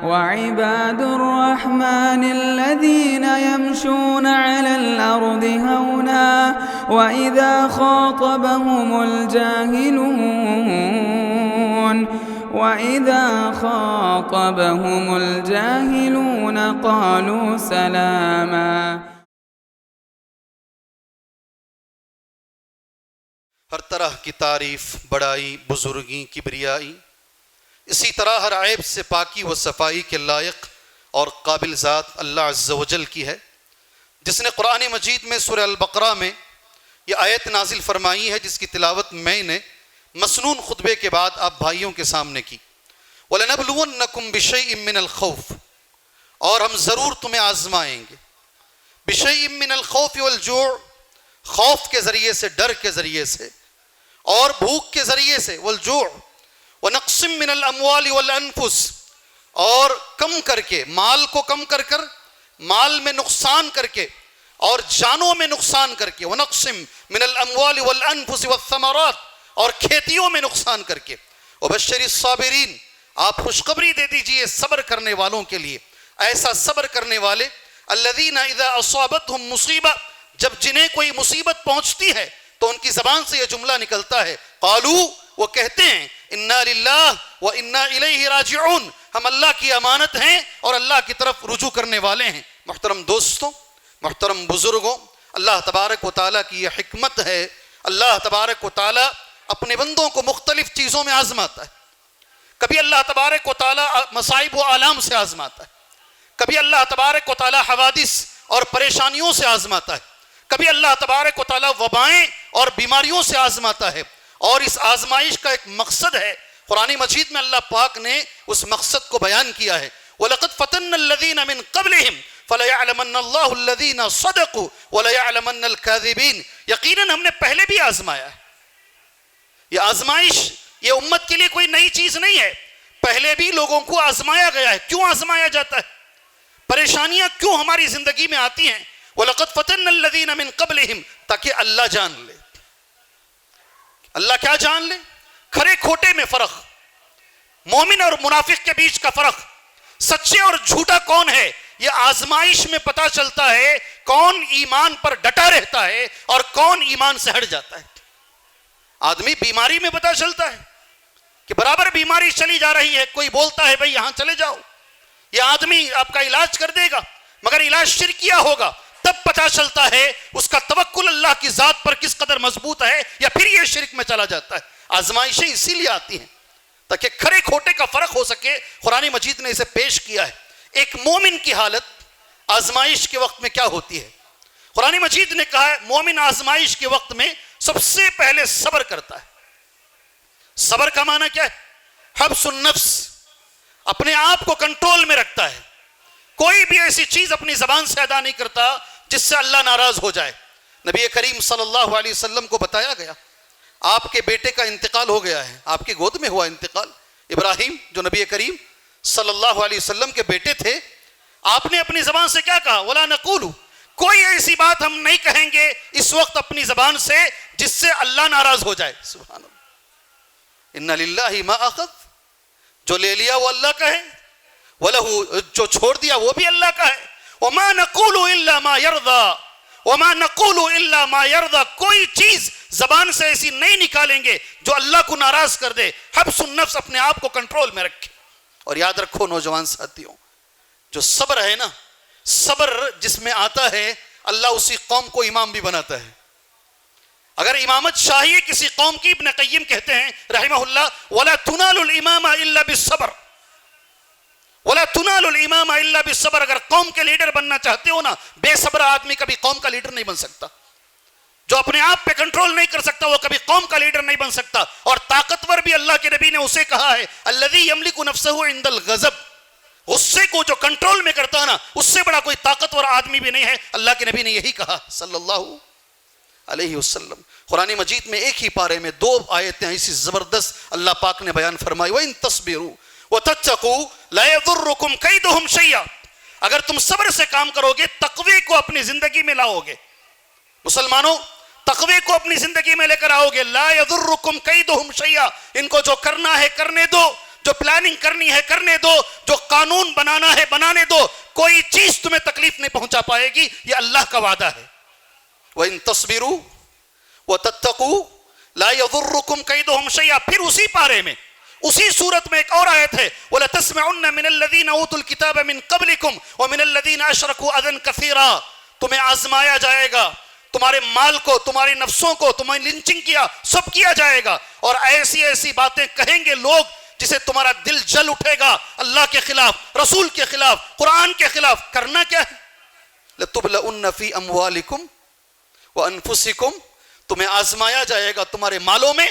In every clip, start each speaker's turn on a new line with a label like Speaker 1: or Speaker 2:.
Speaker 1: وعباد الرحمن الذين يمشون على الأرض هونا وإذا خاطبهم الجاهلون قالوا سلاما.
Speaker 2: ہر طرح کی تعریف، بڑائی، بزرگی، کبریائی، اسی طرح ہر عیب سے پاکی و صفائی کے لائق اور قابل ذات اللہ عز و جل کی ہے، جس نے قرآن مجید میں سورہ البقرہ میں یہ آیت نازل فرمائی ہے، جس کی تلاوت میں نے مسنون خطبے کے بعد آپ بھائیوں کے سامنے کی. وَلَنَبْلُوَنَّكُمْ بِشَيْءٍ مِّنَ الْخَوْفِ، اور ہم ضرور تمہیں آزمائیں گے. بِشَيْءٍ مِّنَ الْخَوْفِ وَالْجُوعِ، خوف کے ذریعے سے، ڈر کے ذریعے سے، اور بھوک کے ذریعے سے. والجوع ونقص من الاموال والانفس، اور کم کر کے، مال کو کم کر کر، مال میں نقصان کر کے اور جانوں میں نقصان کر کے. ونقص من الاموال والانفس والثمرات، اور کھیتیوں میں نقصان کر کے. وبشر الصابرین، آپ خوشخبری دے دیجئے صبر کرنے والوں کے لیے. ایسا صبر کرنے والے الذین اذا اصابتهم مصیبہ، جب جنہیں کوئی مصیبت پہنچتی ہے تو ان کی زبان سے یہ جملہ نکلتا ہے، قالو، وہ کہتے ہیں، انا للہ و انا الیہ راجعون، ہم اللہ کی امانت ہیں اور اللہ کی طرف رجوع کرنے والے ہیں. محترم دوستوں، محترم بزرگوں، اللہ تبارک و تعالیٰ کی یہ حکمت ہے. اللہ تبارک و تعالیٰ اپنے بندوں کو مختلف چیزوں میں آزماتا ہے. کبھی اللہ تبارک و تعالیٰ مصائب و آلام سے آزماتا ہے، کبھی اللہ تبارک و تعالیٰ حوادث اور پریشانیوں سے آزماتا ہے، کبھی اللہ تبارک و تعالیٰ وبائیں اور بیماریوں سے آزماتا ہے. اور اس آزمائش کا ایک مقصد ہے. قرآن مجید میں اللہ پاک نے اس مقصد کو بیان کیا ہے. وَلَقَدْ فَتَنَّ الَّذِينَ مِن قَبْلِهِمْ فَلَيَعْلَمَنَّ اللَّهُ الَّذِينَ صَدَقُوا وَلَيَعْلَمَنَّ الْكَاذِبِينَ، یقیناً ہم نے پہلے بھی آزمایا ہے. یہ آزمائش یہ امت کے لیے کوئی نئی چیز نہیں ہے، پہلے بھی لوگوں کو آزمایا گیا ہے. کیوں آزمایا جاتا ہے؟ پریشانیاں کیوں ہماری زندگی میں آتی ہیں؟ وَلَقَدْ فَتَنَّ الَّذِينَ مِن قَبْلِهِمْ، تاکہ اللہ جان لے. اللہ کیا جان لے؟ کھرے کھوٹے میں فرق، مومن اور منافق کے بیچ کا فرق، سچے اور جھوٹا کون ہے، یہ آزمائش میں پتا چلتا ہے. کون ایمان پر ڈٹا رہتا ہے اور کون ایمان سے ہٹ جاتا ہے. آدمی بیماری میں پتا چلتا ہے کہ برابر بیماری چلی جا رہی ہے، کوئی بولتا ہے بھئی یہاں چلے جاؤ، یہ آدمی آپ کا علاج کر دے گا، مگر علاج شرکیہ ہوگا. تب پتا چلتا ہے اس کا توکل اللہ کی ذات پر کس قدر مضبوط ہے، یا پھر یہ شرک میں چلا جاتا ہے. آزمائشیں اسی لیے آتی ہیں تاکہ کھرے کھوٹے کا فرق ہو سکے. قرآن مجید نے اسے پیش کیا ہے. ایک مومن کی حالت آزمائش کے وقت میں کیا ہوتی ہے؟ قرآن مجید نے کہا ہے مومن آزمائش کے وقت میں سب سے پہلے صبر کرتا ہے. صبر کا معنی کیا ہے؟ حبس النفس، اپنے آپ کو کنٹرول میں رکھتا ہے. کوئی بھی ایسی چیز اپنی زبان سے ادا نہیں کرتا جس سے اللہ ناراض ہو جائے. نبی کریم صلی اللہ علیہ وسلم کو بتایا گیا آپ کے بیٹے کا انتقال ہو گیا ہے، آپ کی گود میں ہوا انتقال. ابراہیم جو نبی کریم صلی اللہ علیہ وسلم کے بیٹے تھے، آپ نے اپنی زبان سے کیا کہا؟ وَلَا نَقُولُ، کوئی ایسی بات ہم نہیں کہیں گے اس وقت اپنی زبان سے جس سے اللہ ناراض ہو جائے. سبحان اللہ. اِنَّ لِلَّهِ مَا أَخَذَ، جو لے لیا وہ اللہ کا ہے، وَلَهُ، جو چھوڑ دیا وہ بھی اللہ کا ہے. وَمَا نَقُولُ إِلَّا مَا يَرْضَى، وَمَا نَقُولُ إِلَّا مَا يَرْضَى، کوئی چیز زبان سے ایسی نہیں نکالیں گے جو اللہ کو ناراض کر دے. حبس النفس، اپنے آپ کو کنٹرول میں رکھے. اور یاد رکھو نوجوان ساتھیوں، جو صبر ہے نا، صبر جس میں آتا ہے اللہ اسی قوم کو امام بھی بناتا ہے. اگر امامت چاہیے کسی قوم کی، ابن قیم کہتے ہیں رحمہ اللہ، وَلَا تُنَالُ الْإِمَامَ إِلَّا بِالصَّبْرِ، وَلَا تُنَالُ الْإِمَامَ إِلَّا بِالصَّبْرِ. اگر قوم کے لیڈر بننا چاہتے ہو نا، بے صبر آدمی کبھی قوم کا لیڈر نہیں بن سکتا. جو اپنے آپ پہ کنٹرول نہیں کر سکتا وہ کبھی قوم کا لیڈر نہیں بن سکتا. اور طاقتور بھی اللہ کے نبی نے اسے کہا ہے الذی یملک نفسہ عند الغضب، غصے کو جو کنٹرول میں کرتا ہے نا، اس سے بڑا کوئی طاقتور آدمی بھی نہیں ہے. اللہ کے نبی نے یہی کہا صلی اللہ علیہ وسلم. قرآن مجید میں ایک ہی پارے میں 2 آیتیں ایسی زبردست اللہ پاک نے بیان فرمائی. وَإِن تَصْبِرُوا وَتَتَّقُوا لَا يَضُرُّكُمْ كَيْدُهُمْ شَيْئًا، اگر تم صبر سے کام کرو گے، تقوی کو اپنی زندگی میں لاؤ گے، مسلمانوں تقوی کو اپنی زندگی میں لے کر آؤ گے. لا يضركم كيدهم شيئا، ان کو جو کرنا ہے کرنے دو، جو پلاننگ کرنی ہے کرنے دو، جو قانون بنانا ہے بنانے دو، کوئی چیز تمہیں تکلیف نہیں پہنچا پائے گی، یہ اللہ کا وعدہ ہے۔ وَإِن تَصْبِرُوا وَتَتَّقُوا لَا يَضُرُّكُمْ كَيْدُهُمْ شَيْئًا۔ پھر اسی پارے میں اسی صورت میں ایک اور آیت ہے، وَلَتَسْمَعُنَّ مِنَ الَّذِينَ أُوتُوا الْكِتَابَ مِنْ قَبْلِكُمْ وَمِنَ الَّذِينَ أَشْرَكُوا أَذًى كَثِيرًا۔ تمہیں آزمایا جائے گا، تمہارے مال کو، تمہاری نفسوں کو، تمہیں لنچنگ کیا، سب کیا جائے گا، اور ایسی ایسی باتیں کہیں گے لوگ جسے تمہارا دل جل اٹھے گا، اللہ کے خلاف، رسول کے خلاف، قرآن کے خلاف۔ کرنا کیا ہے؟ لَتُبْلَؤُنَّ فِي أَمْوَالِكُمْ وَأَنفُسِكُمْ، تمہیں آزمایا جائے گا تمہارے مالوں میں،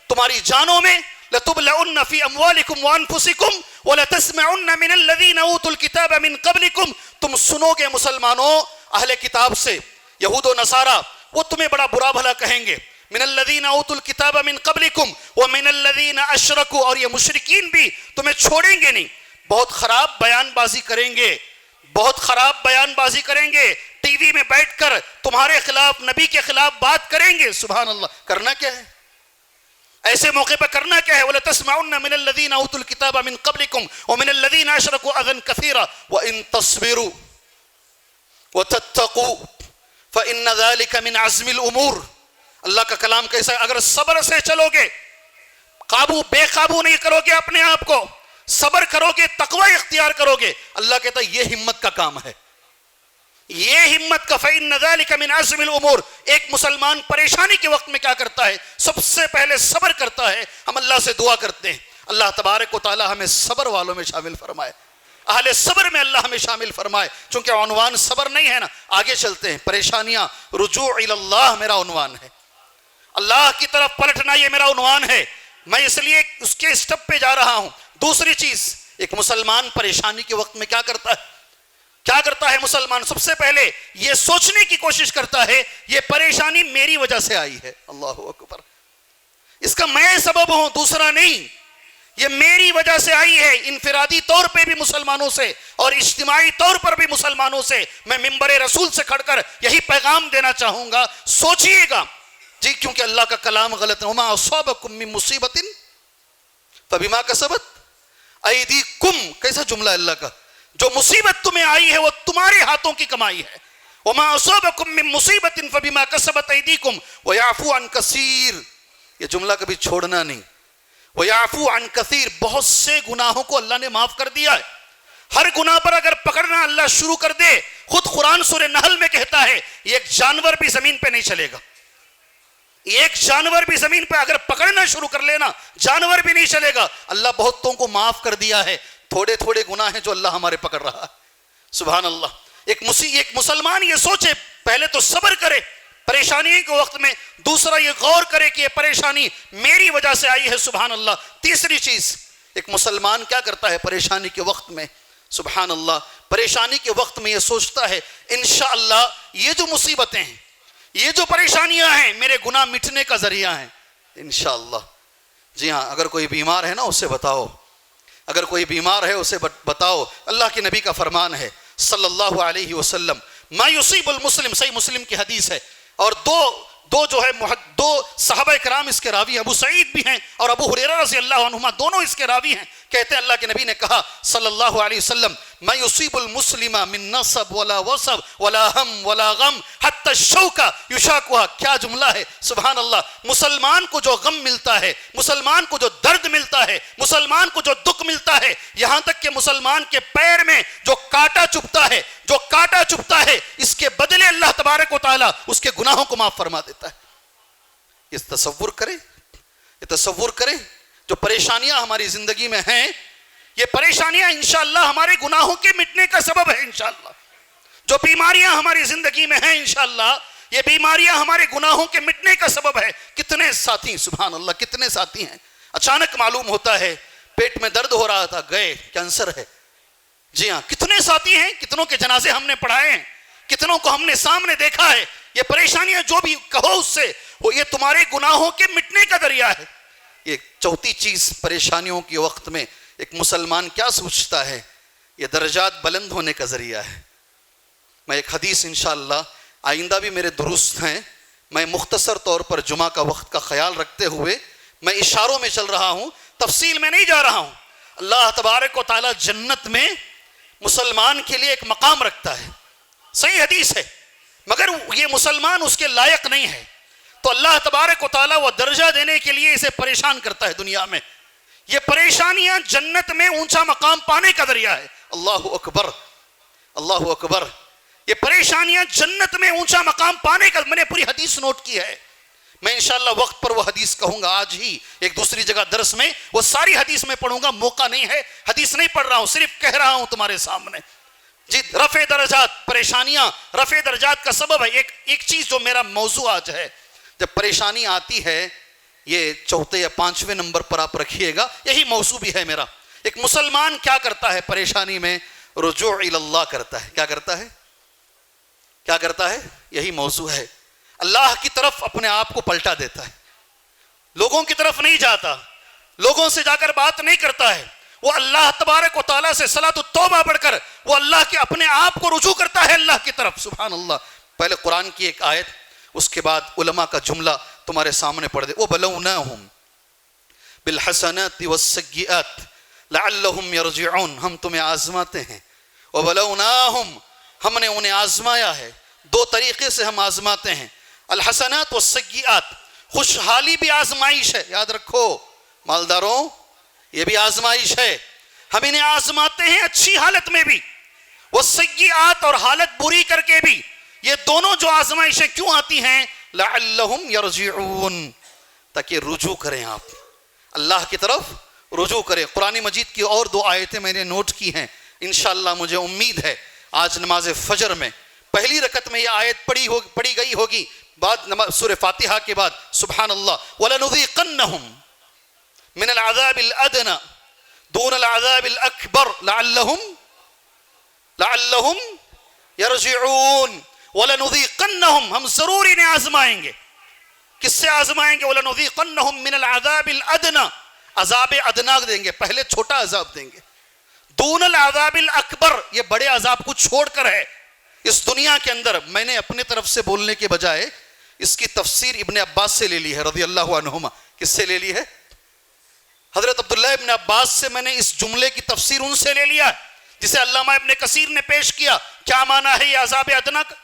Speaker 2: تمہاری جانوں میں۔ لَتُبْلَؤُنَّ فِي أَمْوَالِكُمْ وَأَنفُسِكُمْ وَلَتَسْمَعُنَّ مِنَ الَّذِينَ أُوتُوا الْكِتَابَ مِنْ قَبْلِكُمْ، تم سنو گے مسلمانوں اہل کتاب سے، یہود و نصارہ، وہ تمہیں بڑا برا بھلا کہیں گے۔ من الذین اوتوا الکتاب من قبلکم ومن الذین اشرکوا، اور یہ مشرکین بھی تمہیں چھوڑیں گے نہیں، بہت خراب بیان بازی کریں گے، بہت خراب بیان بازی کریں گے، ٹی وی میں بیٹھ کر تمہارے خلاف، نبی کے خلاف بات کریں گے۔ سبحان اللہ، کرنا کیا ہے ایسے موقع پر؟ کرنا کیا ہے؟ وَلَتَسْمَعُنَّ مِنَ الَّذِينَ أُوتُوا الْكِتَابَ مِنْ قَبْلِكُمْ وَمِنَ الَّذِينَ أَشْرَكُوا أَذًى كَثِيرًا وَإِن تَصْبِرُوا وَتَتَّقُوا فَإِنَّ ذَلِكَ مِنْ عَزْمِ الْأُمُورِ۔ اللہ کا کلام کیسا ہے؟ اگر صبر سے چلو گے، بے قابو نہیں کرو گے اپنے آپ کو، صبر کرو گے، تقوی اختیار کرو گے، اللہ کہتا ہے یہ ہمت کا کام ہے، یہ ہمت کا۔ فَإِنَّ ذَلِكَ مِنْ عَزْمِ الْأُمُورِ۔ ایک مسلمان پریشانی کے وقت میں کیا کرتا ہے؟ سب سے پہلے صبر کرتا ہے۔ ہم اللہ سے دعا کرتے ہیں اللہ تبارک و تعالی ہمیں صبر والوں میں شامل فرمائے، اہل صبر میں اللہ ہمیں شامل فرمائے۔ چونکہ عنوان صبر نہیں ہے نا، آگے چلتے ہیں۔ پریشانیاں، رجوع الی اللہ میرا عنوان ہے، اللہ کی طرف پلٹنا یہ میرا عنوان ہے، میں اس لیے اس کے اسٹیپ پہ جا رہا ہوں۔ دوسری چیز، ایک مسلمان پریشانی کے وقت میں کیا کرتا ہے؟ کیا کرتا ہے مسلمان؟ سب سے پہلے یہ سوچنے کی کوشش کرتا ہے یہ پریشانی میری وجہ سے آئی ہے، اللہ اکبر، اس کا میں سبب ہوں، دوسرا نہیں، یہ میری وجہ سے آئی ہے۔ انفرادی طور پہ بھی مسلمانوں سے اور اجتماعی طور پر بھی مسلمانوں سے میں منبر رسول سے کھڑ کر یہی پیغام دینا چاہوں گا، سوچئے گا جی، کیونکہ اللہ کا کلام غلط ہے۔ وَمَا أَصَابَكُم مِّن مُّصِيبَةٍ فَبِمَا كَسَبَتْ أَيْدِيكُمْ، کیسا جملہ اللہ کا، جو مصیبت تمہیں آئی ہے وہ تمہارے ہاتھوں کی کمائی ہے۔ وَمَا أَصَابَكُم مِّن مُّصِيبَةٍ فَبِمَا كَسَبَتْ أَيْدِيكُمْ وَيَعْفُو عَن كَثِيرٍ، یہ جملہ کبھی چھوڑنا نہیں۔ وَيَعْفُو عَن كَثِيرٍ، بہت سے گناہوں کو اللہ نے معاف کر دیا ہے۔ ہر گناہ پر اگر پکڑنا اللہ شروع کر دے، خود قرآن سورہ نحل میں کہتا ہے ایک جانور بھی زمین پہ نہیں چلے گا، ایک جانور بھی زمین پہ اگر پکڑنا شروع کر لینا، جانور بھی نہیں چلے گا۔ اللہ بہتوں کو معاف کر دیا ہے، تھوڑے تھوڑے گناہ ہیں جو اللہ ہمارے پکڑ رہا ہے۔ سبحان اللہ۔ ایک مسلمان یہ سوچے، پہلے تو صبر کرے پریشانی کے وقت میں، دوسرا یہ غور کرے کہ یہ پریشانی میری وجہ سے آئی ہے۔ سبحان اللہ۔ تیسری چیز، ایک مسلمان کیا کرتا ہے پریشانی کے وقت میں؟ سبحان اللہ، پریشانی کے وقت میں یہ سوچتا ہے انشاءاللہ یہ جو مصیبتیں ہیں، یہ جو پریشانیاں ہیں، میرے گناہ مٹنے کا ذریعہ ہیں انشاءاللہ۔ جی ہاں، اگر کوئی بیمار ہے نا اسے بتاؤ، اگر کوئی بیمار ہے اسے بتاؤ۔ اللہ کے نبی کا فرمان ہے صلی اللہ علیہ وسلم، ما یصیب المسلم، صحیح مسلم کی حدیث ہے، اور دو صحابہ کرام اس کے راوی ہیں، ابو سعید بھی ہیں اور ابو ہریرہ رضی اللہ عنہما، دونوں اس کے راوی ہیں۔ کہتے ہیں اللہ کے نبی نے کہا صلی اللہ علیہ وسلم، ما یصیب المسلم من نصب ولا وصب ولا ہم ولا غم حتی الشوکہ یشاکوہا۔ کیا جملہ ہے، سبحان اللہ۔ مسلمان کو جو غم ملتا ہے، مسلمان کو جو درد ملتا ہے، مسلمان کو جو دکھ ملتا ہے، یہاں تک کہ مسلمان کے پیر میں جو کانٹا چبھتا ہے، جو کانٹا چبھتا ہے، اس کے بدلے اللہ تبارک و تعالی اس کے گناہوں کو معاف فرما دیتا ہے۔ یہ تصور کریں جو پریشانیاں ہماری زندگی میں ہیں، یہ پریشانیاں انشاءاللہ ہمارے گناہوں کے مٹنے کا سبب ہے انشاءاللہ۔ جو بیماریاں ہماری زندگی میں ہیں انشاءاللہ، یہ بیماریاں ہمارے گناہوں کے مٹنے کا سبب ہے۔ کتنے ساتھی، سبحان اللہ، کتنے ساتھی ہیں اچانک معلوم ہوتا ہے پیٹ میں درد ہو رہا تھا، گئے کینسر ہے۔ جی ہاں، کتنے ساتھی ہیں، کتنوں کے جنازے ہم نے پڑھائے ہیں، کتنوں کو ہم نے سامنے دیکھا ہے۔ یہ پریشانیاں جو بھی کہو اس سے، وہ یہ تمہارے گناہوں کے مٹنے کا ذریعہ ہے۔ یہ چوتھی چیز، پریشانیوں کے وقت میں ایک مسلمان کیا سوچتا ہے؟ یہ درجات بلند ہونے کا ذریعہ ہے۔ میں ایک حدیث انشاءاللہ، آئندہ بھی میرے درست ہیں، میں مختصر طور پر جمعہ کا وقت کا خیال رکھتے ہوئے میں اشاروں میں چل رہا ہوں، تفصیل میں نہیں جا رہا ہوں۔ اللہ تبارک و تعالیٰ جنت میں مسلمان کے لیے ایک مقام رکھتا ہے، صحیح حدیث ہے، مگر یہ مسلمان اس کے لائق نہیں ہے، تو اللہ تبارک و تعالیٰ وہ درجہ دینے کے لیے اسے پریشان کرتا ہے دنیا میں۔ یہ پریشانیاں جنت میں اونچا مقام پانے کا ذریعہ ہے۔ اللہ اکبر، اللہ اکبر۔ یہ پریشانیاں جنت میں اونچا مقام پانے کا، میں نے پوری حدیث نوٹ کی ہے، میں انشاءاللہ وقت پر وہ حدیث کہوں گا، آج ہی ایک دوسری جگہ درس میں وہ ساری حدیث میں پڑھوں گا، موقع نہیں ہے، حدیث نہیں پڑھ رہا ہوں، صرف کہہ رہا ہوں تمہارے سامنے۔ جی رفع درجات، پریشانیاں رفع درجات کا سبب ہے۔ ایک چیز جو میرا موضوع آج ہے، جب پریشانی آتی ہے، یہ چوتھے یا پانچویں نمبر پر آپ رکھیے گا، یہی موضوع بھی ہے میرا۔ ایک مسلمان کیا کرتا ہے پریشانی میں؟ رجوع الی اللہ کرتا ہے۔ کیا کرتا ہے؟ کیا کرتا ہے؟ یہی موضوع ہے۔ اللہ کی طرف اپنے آپ کو پلٹا دیتا ہے، لوگوں کی طرف نہیں جاتا، لوگوں سے جا کر بات نہیں کرتا ہے، وہ اللہ تبارک و تعالیٰ سے صلاۃ التوبہ پڑھ کر وہ اللہ کے اپنے آپ کو رجوع کرتا ہے اللہ کی طرف۔ سبحان اللہ۔ پہلے قرآن کی ایک آیت، اس کے بعد علماء کا جملہ تمہارے سامنے پڑھ دے۔ وَبَلَوْنَاهُمْ بِالْحَسَنَاتِ وَالسَّيِّئَاتِ لَعَلَّهُمْ يَرْجِعُونَ، ہم تمہیں آزماتے ہیں۔ وَبَلَوْنَاهُمْ، ہم نے انہیں آزمایا ہے، دو طریقے سے ہم آزماتے ہیں، الحسنات والسیئات، خوشحالی بھی آزمائش ہے، یاد رکھو مالداروں، یہ بھی آزمائش ہے، ہم انہیں آزماتے ہیں اچھی حالت میں بھی، والسیئات، اور حالت بری کر کے بھی۔ یہ دونوں جو آزمائشیں کیوں آتی ہیں؟ لعلہم یرجعون، تاکہ رجوع کریں، آپ اللہ کی طرف رجوع کریں۔ قرآن مجید کی اور دو آیتیں میں نے نوٹ کی ہیں، انشاءاللہ مجھے امید ہے آج نماز فجر میں پہلی رکعت میں یہ آیت پڑھی گئی ہوگی، بعد سورہ فاتحہ کے بعد۔ سبحان اللہ۔ وَلَنُذِيقَنَّهُمْ مِنَ الْعَذَابِ الْأَدْنَى دُونَ الْعَذَابِ الْأَكْبَرِ لَعَلَّهُمْ يَرْجِعُونَ۔ وَلَنُذِيقَنَّهُمْ، ہم ضرور انہیں آزمائیں گے۔ کس سے آزمائیں گے؟ وَلَنُذِيقَنَّهُمْ مِنَ الْعَذَابِ الْأَدْنَى، عذاب ادنا دیں گے، پہلے چھوٹا عذاب دیں گے۔ دون العذاب الاکبر، یہ بڑے عذاب کو چھوڑ کر ہے۔ اس دنیا کے اندر میں نے اپنے طرف سے بولنے کے بجائے اس کی تفسیر ابن عباس سے لے لی ہے رضی اللہ عنہما۔ کس سے لے لی ہے؟ حضرت عبداللہ ابن عباس سے میں نے اس جملے کی تفسیر ان سے لے لیا جسے علامہ ابن کثیر نے پیش کیا۔ کیا معنی ہے یہ عذاب ادنا کا؟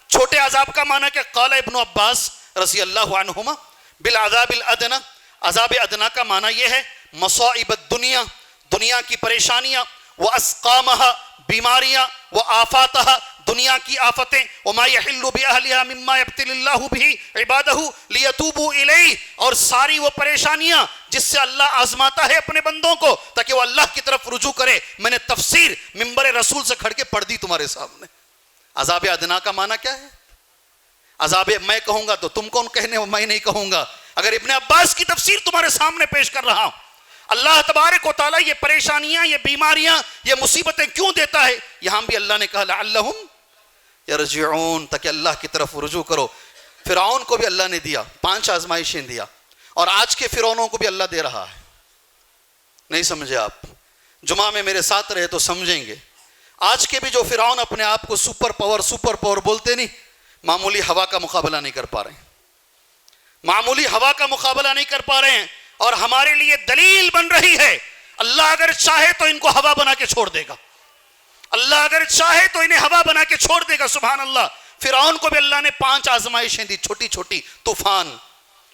Speaker 2: چھوٹے عذاب کا معنی کہ قال ابن عباس رضی اللہ عنہما بالعذاب الادنا، عذاب ادنا کا معنی یہ ہے مصائب الدنیا، دنیا کی پریشانیاں، واسقامها، بیماریاں، وآفاتها، دنیا کی آفتیں، وما يحل بأهلها مما يبتلي الله به عباده ليتوبوا إليه، اور ساری وہ پریشانیاں جس سے اللہ آزماتا ہے اپنے بندوں کو تاکہ وہ اللہ کی طرف رجوع کرے۔ میں نے تفسیر منبر رسول سے کھڑ کے پڑھ دی تمہارے سامنے۔ عذاب ادنا کا معنی کیا ہے؟ عذاب میں کہوں گا تو تم کون کہنے ہو، میں نہیں کہوں گا، اگر ابن عباس کی تفسیر تمہارے سامنے پیش کر رہا ہوں۔ اللہ تبارک و تعالیٰ یہ پریشانیاں، یہ بیماریاں، یہ مصیبتیں کیوں دیتا ہے؟ یہاں بھی اللہ نے کہا لعلہم یرجعون، تاکہ اللہ کی طرف رجوع کرو۔ فرعون کو بھی اللہ نے دیا، 5 آزمائشیں دیا، اور آج کے فرعونوں کو بھی اللہ دے رہا ہے۔ نہیں سمجھے آپ؟ جمعہ میں میرے ساتھ رہے تو سمجھیں گے۔ آج کے بھی جو فرعون اپنے آپ کو سپر پاور بولتے نہیں، معمولی ہوا کا مقابلہ نہیں کر پا رہے ہیں، معمولی ہوا کا مقابلہ نہیں کر پا رہے ہیں، اور ہمارے لیے دلیل بن رہی ہے۔ اللہ اگر چاہے تو ان کو ہوا بنا کے چھوڑ دے گا، اللہ اگر چاہے تو انہیں ہوا بنا کے چھوڑ دے گا۔ سبحان اللہ۔ فرعون کو بھی اللہ نے 5 آزمائشیں دی، چھوٹی چھوٹی، طوفان،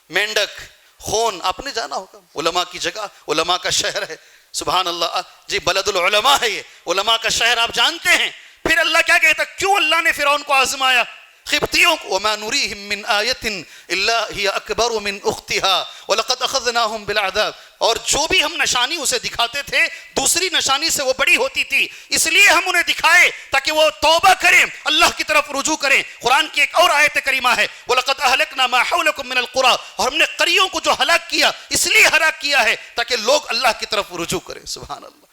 Speaker 2: مینڈک، خون، آپ نے جانا ہوگا، علماء کی جگہ، علماء کا شہر ہے۔ سبحان اللہ، جی بلد العلماء ہے یہ، علماء کا شہر، آپ جانتے ہیں۔ پھر اللہ کیا کہتا، کیوں اللہ نے فرعون کو آزمایا؟ قبطیوں کو، وَمَا نُرِيهِم مِّنْ آيَةٍ إِلَّا هِيَ أَكْبَرُ مِنْ أُخْتِهَا وَلَقَدْ أَخَذْنَاهُمْ بِالْعَذَابِ، اور جو بھی ہم نشانی اسے دکھاتے تھے دوسری نشانی سے وہ بڑی ہوتی تھی، اس لیے ہم انہیں دکھائے تاکہ وہ توبہ کریں، اللہ کی طرف رجوع کریں۔ قرآن کی ایک اور آیت کریمہ ہے وَلَقَدْ أَهْلَكْنَا مَا حَوْلَكُم مِّنَ الْقُرَىٰ، اور ہم نے قریوں کو جو ہلاک کیا اس لیے ہلاک کیا ہے تاکہ لوگ اللہ کی طرف رجوع کریں۔ سبحان اللہ۔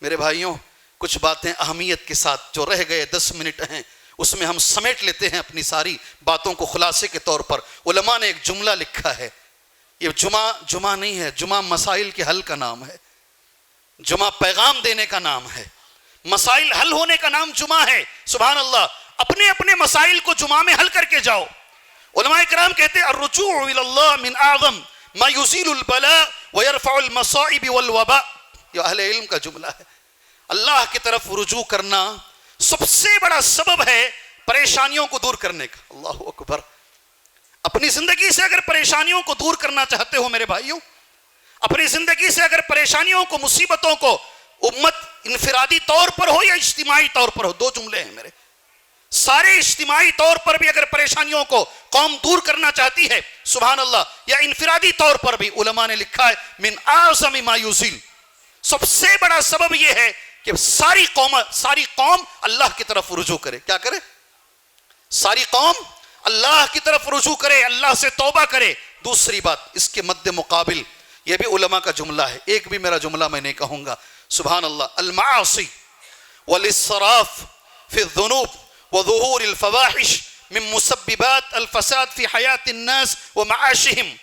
Speaker 2: میرے بھائیوں، کچھ باتیں اہمیت کے ساتھ جو رہ گئے 10 منٹ ہیں اس میں ہم سمیٹ لیتے ہیں اپنی ساری باتوں کو خلاصے کے طور پر۔ علماء نے ایک جملہ لکھا ہے، یہ جمعہ نہیں ہے، جمعہ مسائل کے حل کا نام ہے، جمعہ پیغام دینے کا نام ہے، مسائل حل ہونے کا نام جمعہ ہے۔ سبحان اللہ۔ اپنے اپنے مسائل کو جمعہ میں حل کر کے جاؤ۔ علماء کرام کہتے ہیں الرجوع الی اللہ من اعظم ما یزیل البلاء ویرفع المصائب والوباء، یہ اہل علم کا جملہ ہے. اللہ کی طرف رجوع کرنا سب سے بڑا سبب ہے پریشانیوں کو دور کرنے کا. اللہ اکبر. اپنی زندگی سے اگر پریشانیوں کو دور کرنا چاہتے ہو میرے بھائیوں، اپنی زندگی سے اگر پریشانیوں کو، مصیبتوں کو، امت انفرادی طور پر ہو یا اجتماعی طور پر ہو، دو جملے ہیں میرے، سارے اجتماعی طور پر بھی اگر پریشانیوں کو قوم دور کرنا چاہتی ہے سبحان اللہ، یا انفرادی طور پر بھی، علماء نے لکھا ہے من اعظم ما یزیل، سب سے بڑا سبب یہ ہے کہ ساری قوم اللہ کی طرف رجوع کرے. کیا کرے؟ ساری قوم اللہ کی طرف رجوع کرے، اللہ سے توبہ کرے. دوسری بات اس کے مد مقابل یہ بھی علماء کا جملہ ہے، ایک بھی میرا جملہ میں نہیں کہوں گا. سبحان اللہ. المعاصی والاسراف فی الذنوب وظہور الفواحش من مسببات الفساد فی حیات الناس ومعاشہم.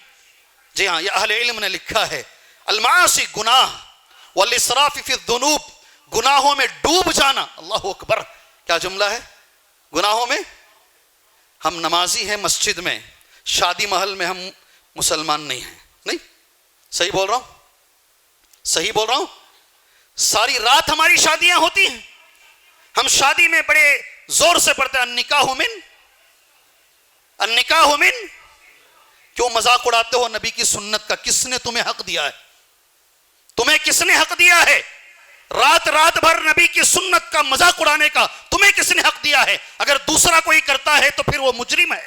Speaker 2: جی ہاں، یہ اہل علم نے لکھا ہے المعاصی گناہ، والاسراف فی الذنوب گناہوں میں ڈوب جانا. اللہ اکبر. کیا جملہ ہے؟ گناہوں میں. ہم نمازی ہیں مسجد میں، شادی محل میں ہم مسلمان نہیں ہیں. نہیں صحیح بول رہا ہوں؟ صحیح بول رہا ہوں؟ ساری رات ہماری شادیاں ہوتی ہیں، ہم شادی میں بڑے زور سے پڑھتے ہیں النکاح من. کیوں مذاق اڑاتے ہو نبی کی سنت کا؟ کس نے تمہیں حق دیا ہے؟ تمہیں کس نے حق دیا ہے رات بھر نبی کی سنت کا مذاق اڑانے کا؟ تمہیں کس نے حق دیا ہے؟ اگر دوسرا کوئی کرتا ہے تو پھر وہ مجرم ہے.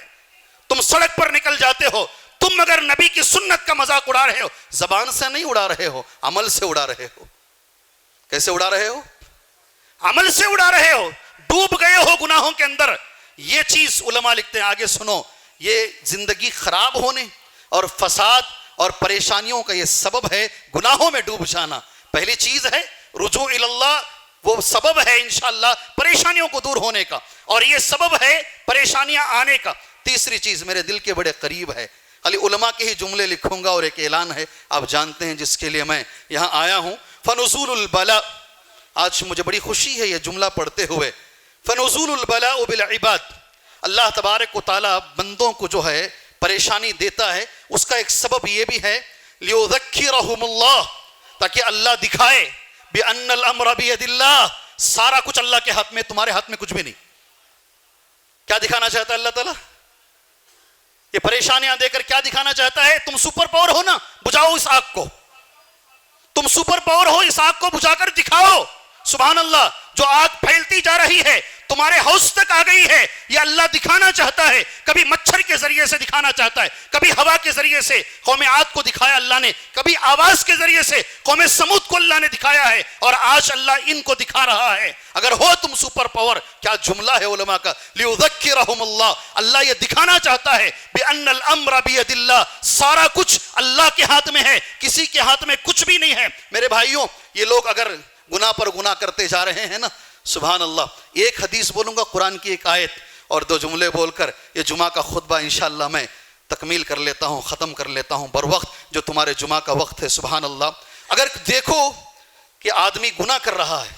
Speaker 2: تم سڑک پر نکل جاتے ہو، تم اگر نبی کی سنت کا مذاق اڑا رہے ہو، زبان سے نہیں اڑا رہے ہو، عمل سے اڑا رہے ہو. کیسے اڑا رہے ہو؟ عمل سے اڑا رہے ہو، ڈوب گئے ہو گناہوں کے اندر. یہ چیز علماء لکھتے ہیں، آگے سنو، یہ زندگی خراب ہونے اور فساد اور پریشانیوں کا یہ سبب ہے گناہوں میں ڈوب جانا. پہلی چیز ہے رجوع اللہ، وہ سبب ہے انشاءاللہ پریشانیوں کو دور ہونے کا، اور یہ سبب ہے پریشانیاں آنے کا. تیسری چیز میرے دل کے بڑے قریب ہے، خالی علماء کے ہی جملے لکھوں گا اور ایک اعلان ہے آپ جانتے ہیں جس کے لیے میں یہاں آیا ہوں. فنزول البلاء، آج مجھے بڑی خوشی ہے یہ جملہ پڑھتے ہوئے. فنزول البلاء بالعباد، اللہ تبارک و تعالی بندوں کو جو ہے پریشانی دیتا ہے، اس کا ایک سبب یہ بھی ہے لیذکرہم اللہ، تاکہ اللہ دکھائے بأن الامر بید اللہ، سارا کچھ اللہ کے ہاتھ میں، تمہارے ہاتھ میں کچھ بھی نہیں. کیا دکھانا چاہتا ہے اللہ تعالیٰ؟ یہ پریشانیاں دے کر کیا دکھانا چاہتا ہے؟ تم سپر پاور ہو نا، بجھاؤ اس آگ کو. تم سپر پاور ہو، اس آگ کو بجھا کر دکھاؤ. سبحان اللہ. جو آگ پھیلتی جا رہی ہے تمہارے حوض تک آ گئی ہے، یہ اللہ دکھانا چاہتا ہے. کبھی مچھر کے ذریعے سے دکھانا چاہتا ہے، کبھی ہوا کے ذریعے سے قوم عاد کو دکھایا اللہ نے، کبھی آواز کے ذریعے سے قوم سمود کو اللہ نے دکھایا ہے، اور آج اللہ ان کو دکھا رہا ہے. اگر ہو تم سپر پاور، کیا جملہ ہے علماء کا، لیذکرہم اللہ، اللہ یہ دکھانا چاہتا ہے بأن الامر بید اللہ، سارا کچھ اللہ کے ہاتھ میں ہے، کسی کے ہاتھ میں کچھ بھی نہیں ہے. میرے بھائیوں، یہ لوگ اگر گناہ پر گناہ کرتے جا رہے ہیں نا، سبحان اللہ. ایک حدیث بولوں گا، قرآن کی ایک آیت اور دو جملے بول کر یہ جمعہ کا خطبہ انشاءاللہ میں تکمیل کر لیتا ہوں، ختم کر لیتا ہوں بر وقت، جو تمہارے جمعہ کا وقت ہے. سبحان اللہ. اگر دیکھو کہ آدمی گناہ کر رہا ہے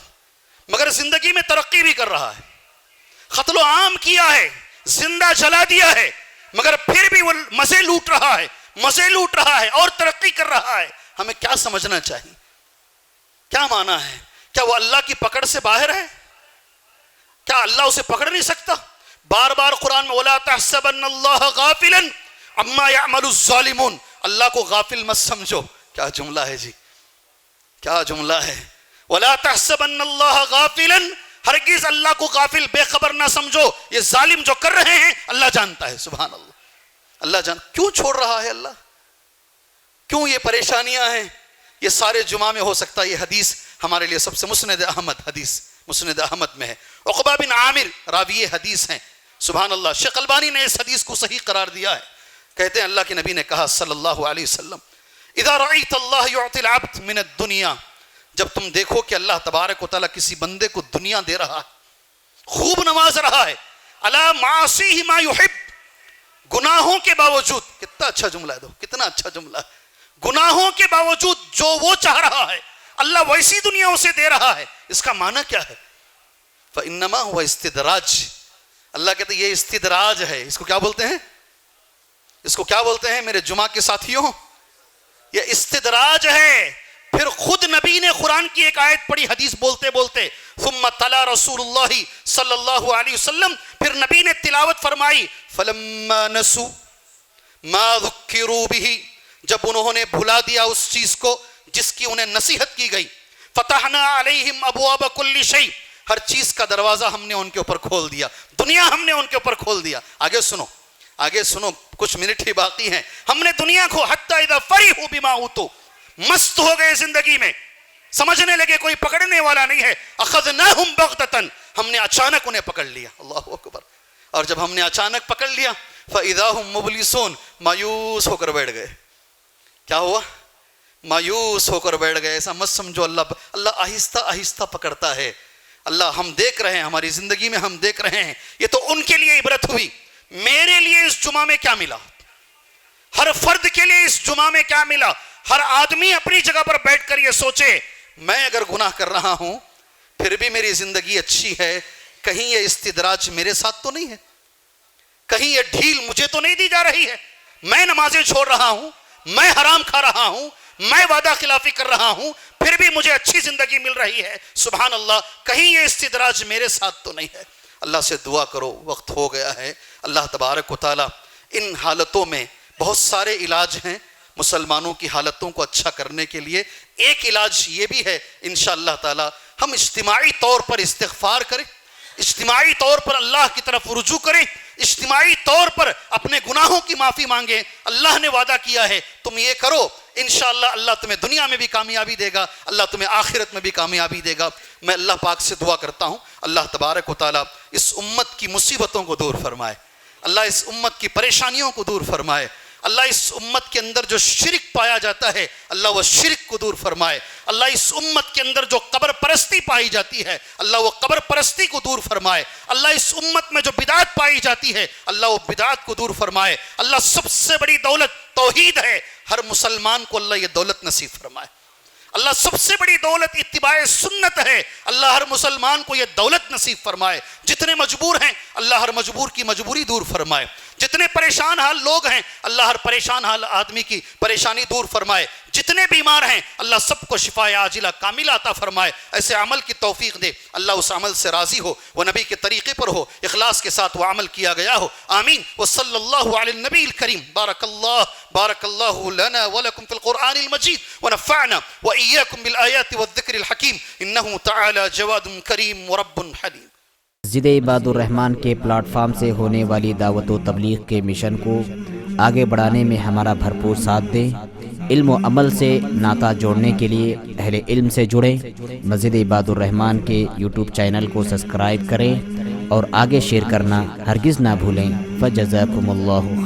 Speaker 2: مگر زندگی میں ترقی بھی کر رہا ہے، قتل و عام کیا ہے، زندہ جلا دیا ہے، مگر پھر بھی وہ مزے لوٹ رہا ہے اور ترقی کر رہا ہے، ہمیں کیا سمجھنا چاہیے؟ کیا معنی ہے؟ کیا وہ اللہ کی پکڑ سے باہر ہے؟ کیا اللہ اسے پکڑ نہیں سکتا؟ بار بار قرآن میں وَلَا تَحْسَبَنَّ اللَّهَ غَافِلًا عَمَّا يَعْمَلُ الظَّالِمُونَ، اللہ کو غافل مت سمجھو. کیا جملہ ہے جی، کیا جملہ ہے. وَلَا تَحْسَبَنَّ اللَّهَ غَافِلًا، ہرگز اللہ کو غافل بے خبر نہ سمجھو، یہ ظالم جو کر رہے ہیں اللہ جانتا ہے. سبحان اللہ. اللہ کیوں چھوڑ رہا ہے اللہ؟ کیوں یہ پریشانیاں ہیں؟ یہ سارے جمعہ میں ہو سکتا ہے. یہ حدیث ہمارے لیے سب سے مسند احمد میں ہے. عقبہ بن عامر راوی حدیث ہیں. سبحان اللہ. شیخ البانی نے اس حدیث کو صحیح قرار دیا ہے. کہتے ہیں اللہ کے نبی نے کہا صلی اللہ علیہ وسلم، اذا رأیت اللہ یعطی العبد من الدنیا، جب تم دیکھو کہ اللہ تبارک و تعالیٰ کسی بندے کو دنیا دے رہا ہے، خوب نواز رہا ہے، علی معاصیہ ما یحب، گناہوں کے باوجود، کتنا اچھا جملہ ہے، کتنا اچھا جملہ ہے، گناہوں کے باوجود جو وہ چاہ رہا ہے اللہ ویسی دنیا اسے دے رہا ہے. اس کا معنی کیا ہے؟ فَإِنَّمَا هُوَ استدراج. اللہ کہتے ہیں یہ استدراج ہے. اس کو کیا بولتے ہیں؟ اس کو کیا بولتے ہیں میرے جمعہ کے ساتھیوں؟ یہ استدراج ہے. پھر خود نبی نے قرآن کی ایک آیت پڑھی حدیث بولتے بولتے، ثم تلا رسول اللہ صلی اللہ علیہ وسلم، پھر نبی نے تلاوت فرمائی، فلما نسوا ما ذکروا به، جب انہوں نے بھلا دیا اس چیز کو جس کی انہیں نصیحت کی گئی، فتحنا علیہم ابواب کل شیء، ہر چیز کا دروازہ ہم نے ان کے اوپر کھول دیا، دنیا ہم نے ان کے اوپر کھول دیا۔ آگے سنو کچھ منٹ ہی باقی ہیں۔ ہم نے دنیا کو حتی اذا فرحوا بما اوتوا، مست ہو گئے زندگی میں، سمجھنے لگے کوئی پکڑنے والا نہیں ہے، اخذناہم بغتۃ، ہم نے اچانک انہیں پکڑ لیا، اللہ اکبر، اور جب ہم نے اچانک پکڑ لیا فاذا هم مبلسون، مایوس ہو کر بیٹھ گئے۔ کیا ہوا؟ مایوس ہو کر بیٹھ گئے۔ ایسا مت سمجھو اللہ آہستہ آہستہ پکڑتا ہے، اللہ ہم دیکھ رہے ہیں، ہماری زندگی میں ہم دیکھ رہے ہیں۔ یہ تو ان کے لیے عبرت ہوئی، میرے لیے اس جمعہ میں کیا ملا؟ ہر فرد کے لیے اس جمعہ میں کیا ملا؟ ہر آدمی اپنی جگہ پر بیٹھ کر یہ سوچے، میں اگر گناہ کر رہا ہوں پھر بھی میری زندگی اچھی ہے، کہیں یہ استدراج میرے ساتھ تو نہیں ہے، کہیں یہ ڈھیل مجھے تو نہیں دی جا رہی ہے، میں نمازیں چھوڑ رہا ہوں، میں حرام کھا رہا ہوں، میں وعدہ خلافی کر رہا ہوں، پھر بھی مجھے اچھی زندگی مل رہی ہے، سبحان اللہ، کہیں یہ استدراج میرے ساتھ تو نہیں ہے۔ اللہ سے دعا کرو، وقت ہو گیا ہے۔ اللہ تبارک و تعالی ان حالتوں میں بہت سارے علاج ہیں مسلمانوں کی حالتوں کو اچھا کرنے کے لیے۔ ایک علاج یہ بھی ہے انشاءاللہ تعالی ہم اجتماعی طور پر استغفار کریں، اجتماعی طور پر اللہ کی طرف رجوع کریں، اجتماعی طور پر اپنے گناہوں کی معافی مانگیں۔ اللہ نے وعدہ کیا ہے تم یہ کرو، انشاءاللہ اللہ تمہیں دنیا میں بھی کامیابی دے گا، اللہ تمہیں آخرت میں بھی کامیابی دے گا۔ میں اللہ پاک سے دعا کرتا ہوں اللہ تبارک و تعالی اس امت کی مصیبتوں کو دور فرمائے، اللہ اس امت کی پریشانیوں کو دور فرمائے، اللہ اس امت کے اندر جو شرک پایا جاتا ہے اللہ وہ شرک کو دور فرمائے، اللہ اس امت کے اندر جو قبر پرستی پائی جاتی ہے اللہ وہ قبر پرستی کو دور فرمائے، اللہ اس امت میں جو بدعت پائی جاتی ہے اللہ وہ بدعت کو دور فرمائے۔ اللہ سب سے بڑی دولت توحید ہے، ہر مسلمان کو اللہ یہ دولت نصیب فرمائے۔ اللہ سب سے بڑی دولت اتباع سنت ہے، اللہ ہر مسلمان کو یہ دولت نصیب فرمائے۔ جتنے مجبور ہیں اللہ ہر مجبور کی مجبوری دور فرمائے، جتنے پریشان حال لوگ ہیں اللہ ہر پریشان حال آدمی کی پریشانی دور فرمائے، جتنے بیمار ہیں اللہ سب کو شفاء عاجلہ کاملہ عطا فرمائے، ایسے عمل کی توفیق دے، اللہ اس عمل سے راضی ہو، وہ نبی کے طریقے پر ہو، اخلاص کے ساتھ وہ عمل کیا گیا ہو، آمین۔ وصلی اللہ علی النبی الکریم۔ بارک اللہ لنا ولکم فی القرآن المجید ونفعنا وإياكم بالآيات والذكر الحكيم إنه تعالى جواد كريم ورب حليم۔
Speaker 3: مسجد عباد الرحمن کے پلیٹ فارم سے ہونے والی دعوت و تبلیغ کے مشن کو آگے بڑھانے میں ہمارا بھرپور ساتھ دیں۔ علم و عمل سے ناطہ جوڑنے کے لیے اہل علم سے جڑیں۔ مسجد عباد الرحمن کے یوٹیوب چینل کو سبسکرائب کریں اور آگے شیئر کرنا ہرگز نہ بھولیں۔ فجزاکم اللہ